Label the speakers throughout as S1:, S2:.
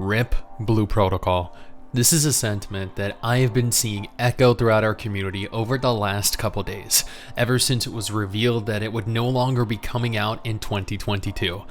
S1: RIP Blue Protocol. This is a sentiment that I have been seeing echoed throughout our community over the last couple days, ever since it was revealed that it would no longer be coming out in 2022.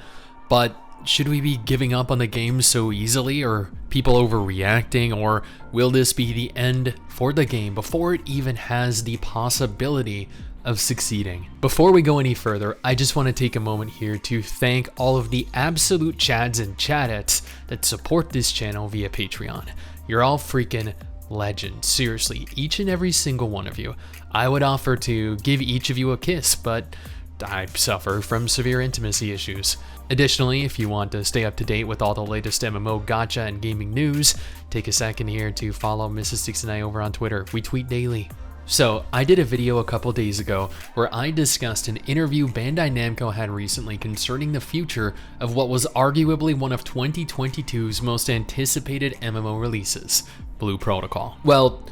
S1: But should we be giving up on the game so easily, or people overreacting, or will this be the end for the game before it even has the possibility of succeeding? Before we go any further, I just want to take a moment here to thank all of the absolute chads and chadettes that support this channel via Patreon. You're all freaking legends. Seriously, each and every single one of you. I would offer to give each of you a kiss, but I suffer from severe intimacy issues. Additionally, if you want to stay up to date with all the latest MMO gacha and gaming news, take a second here to follow Mrs. Stix and I over on Twitter. We tweet daily. So, I did a video a couple days ago where I discussed an interview Bandai Namco had recently concerning the future of what was arguably one of 2022's most anticipated MMO releases, Blue Protocol. Well,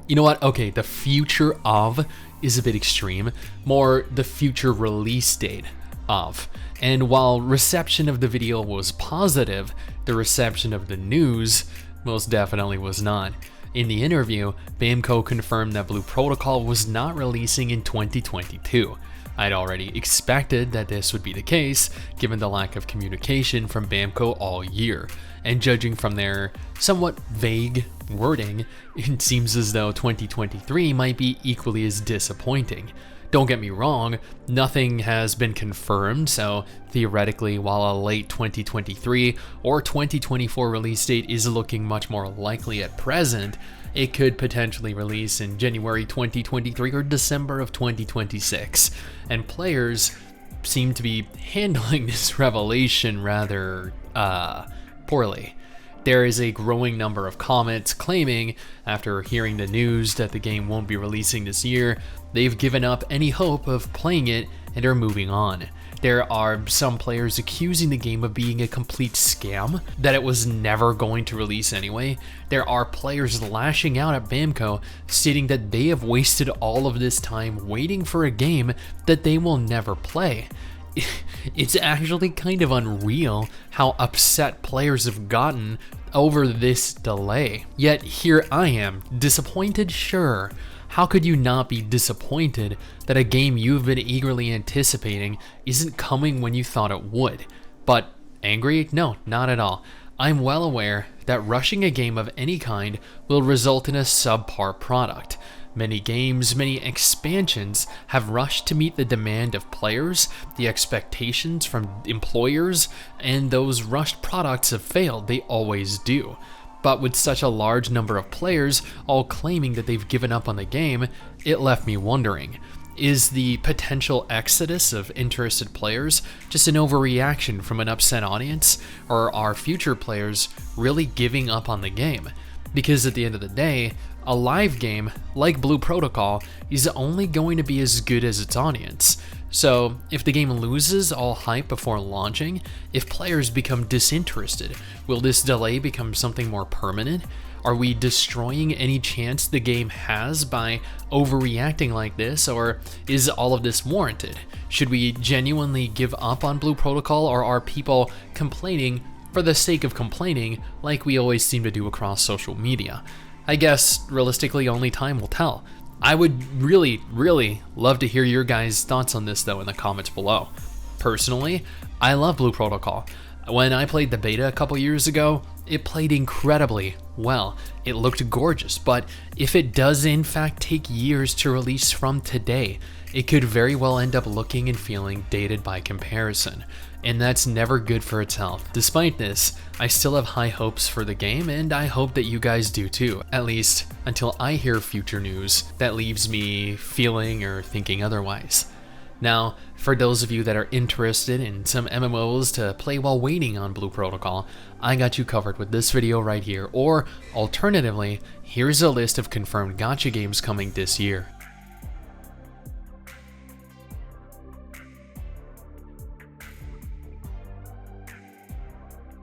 S1: you know what? Okay, the future of is a bit extreme, more the future release date of. And while reception of the video was positive, the reception of the news most definitely was not. In the interview, Bamco confirmed that Blue Protocol was not releasing in 2022. I'd already expected that this would be the case, given the lack of communication from Bamco all year, and judging from their somewhat vague wording, it seems as though 2023 might be equally as disappointing. Don't get me wrong, nothing has been confirmed, so theoretically, while a late 2023 or 2024 release date is looking much more likely at present, it could potentially release in January 2023 or December of 2026, and players seem to be handling this revelation rather poorly. There is a growing number of comments claiming, after hearing the news that the game won't be releasing this year, they've given up any hope of playing it and are moving on. There are some players accusing the game of being a complete scam, that it was never going to release anyway. There are players lashing out at Bamco, stating that they have wasted all of this time waiting for a game that they will never play. It's actually kind of unreal how upset players have gotten over this delay. Yet here I am, disappointed, sure. How could you not be disappointed that a game you've been eagerly anticipating isn't coming when you thought it would? But angry? No, not at all. I'm well aware that rushing a game of any kind will result in a subpar product. Many games, many expansions have rushed to meet the demand of players, the expectations from employers, and those rushed products have failed. They always do. But with such a large number of players all claiming that they've given up on the game, it left me wondering, is the potential exodus of interested players just an overreaction from an upset audience, or are future players really giving up on the game? Because at the end of the day, a live game like Blue Protocol is only going to be as good as its audience. So if the game loses all hype before launching, if players become disinterested, will this delay become something more permanent? Are we destroying any chance the game has by overreacting like this, or is all of this warranted? Should we genuinely give up on Blue Protocol, or are people complaining for the sake of complaining like we always seem to do across social media? I guess, realistically, only time will tell. I would really love to hear your guys' thoughts on this, though, in the comments below. Personally, I love Blue Protocol. When I played the beta a couple years ago, it played incredibly well. It looked gorgeous, but if it does in fact take years to release from today, it could very well end up looking and feeling dated by comparison, and that's never good for its health. Despite this, I still have high hopes for the game, and I hope that you guys do too, at least until I hear future news that leaves me feeling or thinking otherwise. Now, for those of you that are interested in some MMOs to play while waiting on Blue Protocol, I got you covered with this video right here, or alternatively, here's a list of confirmed gacha games coming this year.